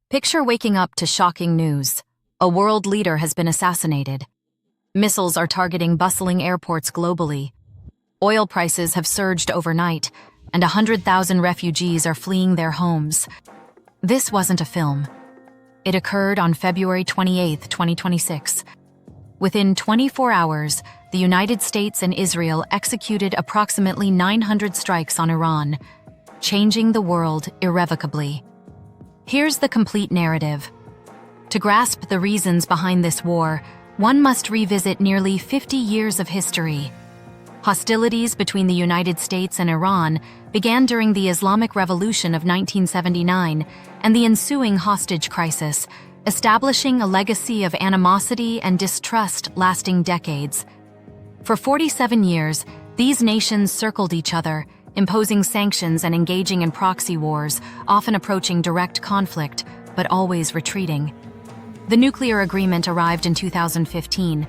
Picture waking up to shocking news. A world leader has been assassinated. Missiles are targeting bustling airports globally. Oil prices have surged overnight, and 100,000 refugees are fleeing their homes. This wasn't a film. It occurred on February 28, 2026. Within 24 hours, the United States and Israel executed approximately 900 strikes on Iran, changing the world irrevocably. Here's the complete narrative. To grasp the reasons behind this war, one must revisit nearly 50 years of history. Hostilities between the United States and Iran began during the Islamic Revolution of 1979 and the ensuing hostage crisis, establishing a legacy of animosity and distrust lasting decades. For 47 years, these nations circled each other, imposing sanctions and engaging in proxy wars, often approaching direct conflict, but always retreating. The nuclear agreement arrived in 2015.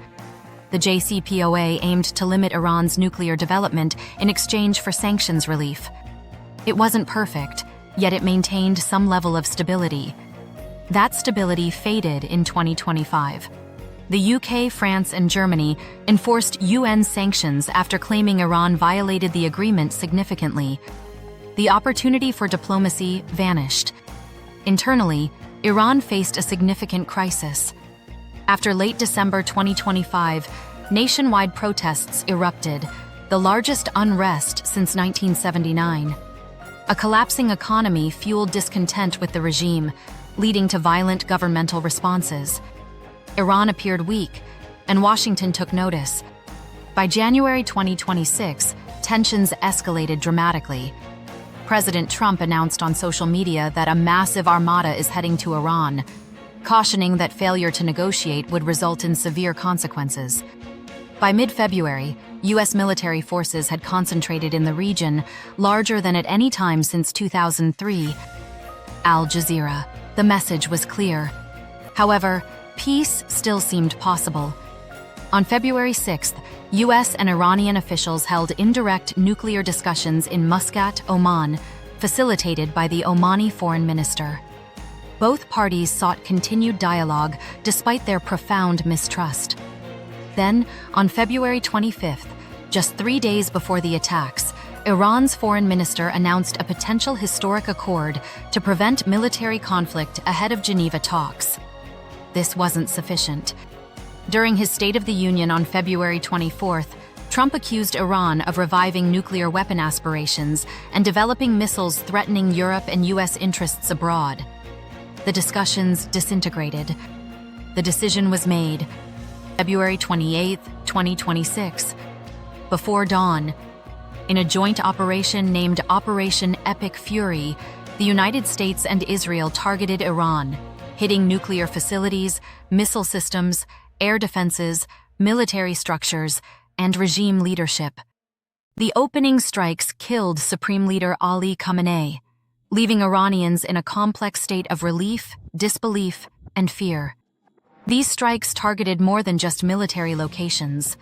The JCPOA aimed to limit Iran's nuclear development in exchange for sanctions relief. It wasn't perfect, yet it maintained some level of stability. That stability faded in 2025. The UK, France, and Germany enforced UN sanctions after claiming Iran violated the agreement significantly. The opportunity for diplomacy vanished. Internally, Iran faced a significant crisis. After late December 2025, nationwide protests erupted, the largest unrest since 1979. A collapsing economy fueled discontent with the regime, leading to violent governmental responses. Iran appeared weak, and Washington took notice. By January 2026, tensions escalated dramatically. President Trump announced on social media that a massive armada is heading to Iran, cautioning that failure to negotiate would result in severe consequences. By mid-February, U.S. military forces had concentrated in the region, larger than at any time since 2003. Al Jazeera. The message was clear. However, peace still seemed possible. On February 6th, U.S. and Iranian officials held indirect nuclear discussions in Muscat, Oman, facilitated by the Omani foreign minister. Both parties sought continued dialogue despite their profound mistrust. Then, on February 25th, just 3 days before the attacks, Iran's foreign minister announced a potential historic accord to prevent military conflict ahead of Geneva talks. This wasn't sufficient. During his State of the Union on February 24th, Trump accused Iran of reviving nuclear weapon aspirations and developing missiles threatening Europe and U.S. interests abroad. The discussions disintegrated. The decision was made February 28, 2026. Before dawn, in a joint operation named Operation Epic Fury, the United States and Israel targeted Iran, hitting nuclear facilities, missile systems, air defenses, military structures, and regime leadership. The opening strikes killed Supreme Leader Ali Khamenei, leaving Iranians in a complex state of relief, disbelief, and fear. These strikes targeted more than just military locations.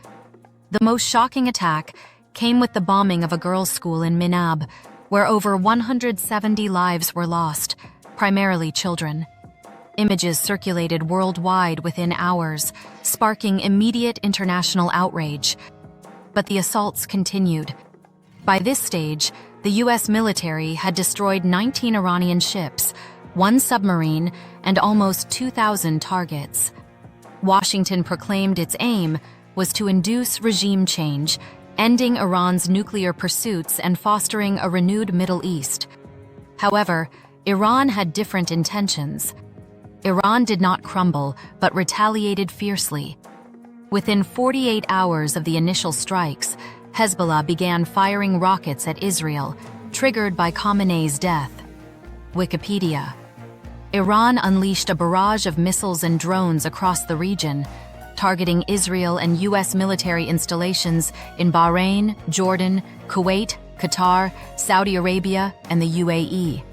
The most shocking attack came with the bombing of a girls' school in Minab, where over 170 lives were lost, primarily children. Images circulated worldwide within hours, sparking immediate international outrage. But the assaults continued. By this stage, the U.S. military had destroyed 19 Iranian ships, 1 submarine, and almost 2,000 targets. Washington proclaimed its aim was to induce regime change, ending Iran's nuclear pursuits and fostering a renewed Middle East. However, Iran had different intentions. Iran did not crumble, but retaliated fiercely. Within 48 hours of the initial strikes, Hezbollah began firing rockets at Israel, triggered by Khamenei's death. Wikipedia. Iran unleashed a barrage of missiles and drones across the region, targeting Israel and U.S. military installations in Bahrain, Jordan, Kuwait, Qatar, Saudi Arabia, and the UAE.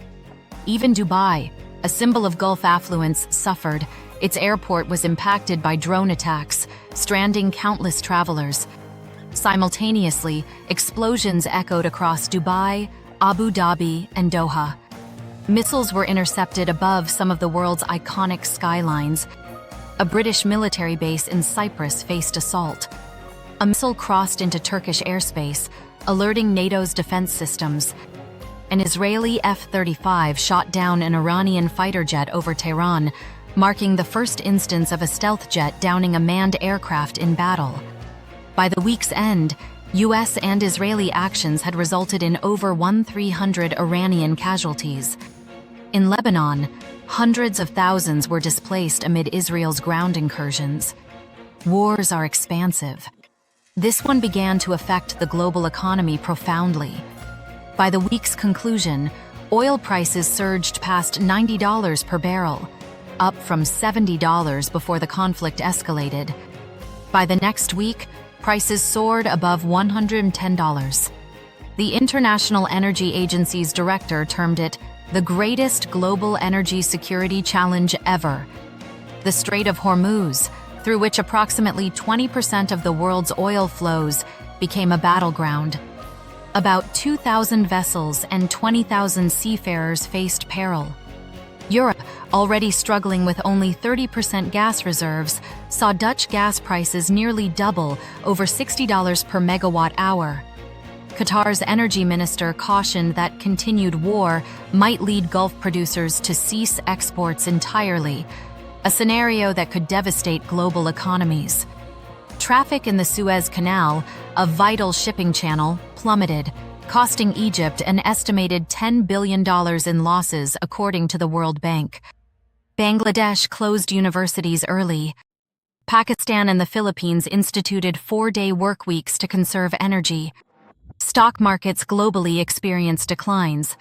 Even Dubai, a symbol of Gulf affluence, suffered. Its airport was impacted by drone attacks, stranding countless travelers. Simultaneously, explosions echoed across Dubai, Abu Dhabi, and Doha. Missiles were intercepted above some of the world's iconic skylines. A British military base in Cyprus faced assault. A missile crossed into Turkish airspace, alerting NATO's defense systems. An Israeli F-35 shot down an Iranian fighter jet over Tehran, marking the first instance of a stealth jet downing a manned aircraft in battle. By the week's end, U.S. and Israeli actions had resulted in over 1,300 Iranian casualties. In Lebanon, hundreds of thousands were displaced amid Israel's ground incursions. Wars are expansive. This one began to affect the global economy profoundly. By the week's conclusion, oil prices surged past $90 per barrel, up from $70 before the conflict escalated. By the next week, prices soared above $110. The International Energy Agency's director termed it the greatest global energy security challenge ever. The Strait of Hormuz, through which approximately 20% of the world's oil flows, became a battleground. About 2,000 vessels and 20,000 seafarers faced peril. Europe, already struggling with only 30% gas reserves, saw Dutch gas prices nearly double, over $60 per megawatt hour. Qatar's energy minister cautioned that continued war might lead Gulf producers to cease exports entirely, a scenario that could devastate global economies. Traffic in the Suez Canal, a vital shipping channel, plummeted, costing Egypt an estimated $10 billion in losses, according to the World Bank. Bangladesh closed universities early. Pakistan and the Philippines instituted 4-day work weeks to conserve energy. Stock markets globally experienced declines.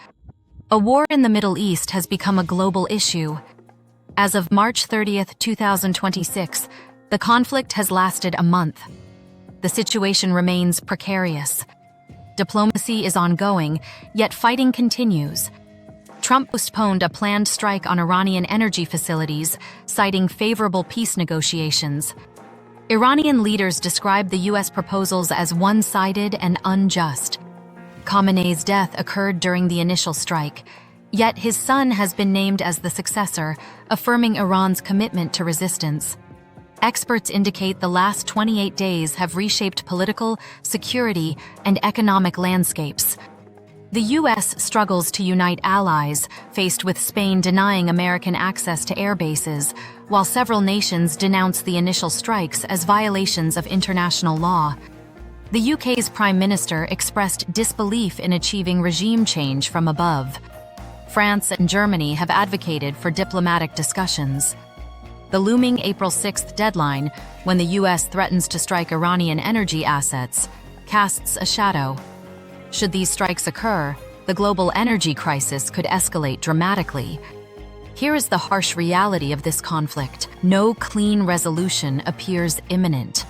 A war in the Middle East has become a global issue. As of March 30, 2026, the conflict has lasted a month. The situation remains precarious. Diplomacy is ongoing, yet fighting continues. Trump postponed a planned strike on Iranian energy facilities, citing favorable peace negotiations. Iranian leaders described the U.S. proposals as one-sided and unjust. Khamenei's death occurred during the initial strike, yet his son has been named as the successor, affirming Iran's commitment to resistance. Experts indicate the last 28 days have reshaped political, security, and economic landscapes. The U.S. struggles to unite allies, faced with Spain denying American access to air bases, while several nations denounce the initial strikes as violations of international law. The UK's Prime Minister expressed disbelief in achieving regime change from above. France and Germany have advocated for diplomatic discussions. The looming April 6th deadline, when the U.S. threatens to strike Iranian energy assets, casts a shadow. Should these strikes occur, the global energy crisis could escalate dramatically. Here is the harsh reality of this conflict. No clean resolution appears imminent.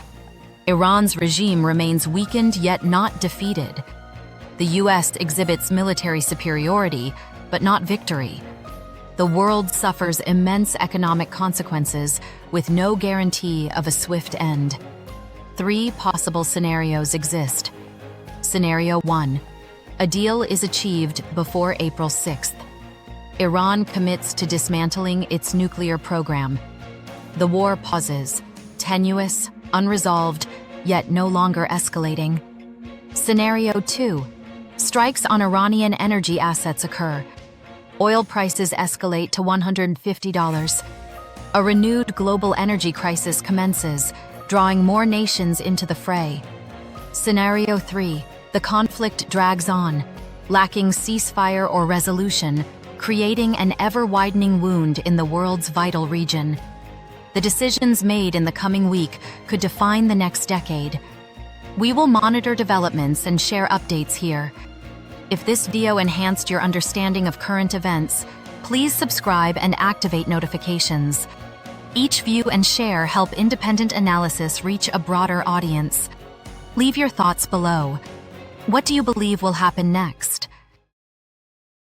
Iran's regime remains weakened yet not defeated. The U.S. exhibits military superiority, but not victory. The world suffers immense economic consequences with no guarantee of a swift end. 3 possible scenarios exist. Scenario 1. A deal is achieved before April 6th. Iran commits to dismantling its nuclear program. The war pauses, tenuous, unresolved, yet no longer escalating. Scenario 2. Strikes on Iranian energy assets occur. Oil prices escalate to $150. A renewed global energy crisis commences, drawing more nations into the fray. Scenario 3. The conflict drags on, lacking ceasefire or resolution, creating an ever-widening wound in the world's vital region. The decisions made in the coming week could define the next decade. We will monitor developments and share updates here. If this video enhanced your understanding of current events, please subscribe and activate notifications. Each view and share help independent analysis reach a broader audience. Leave your thoughts below. What do you believe will happen next?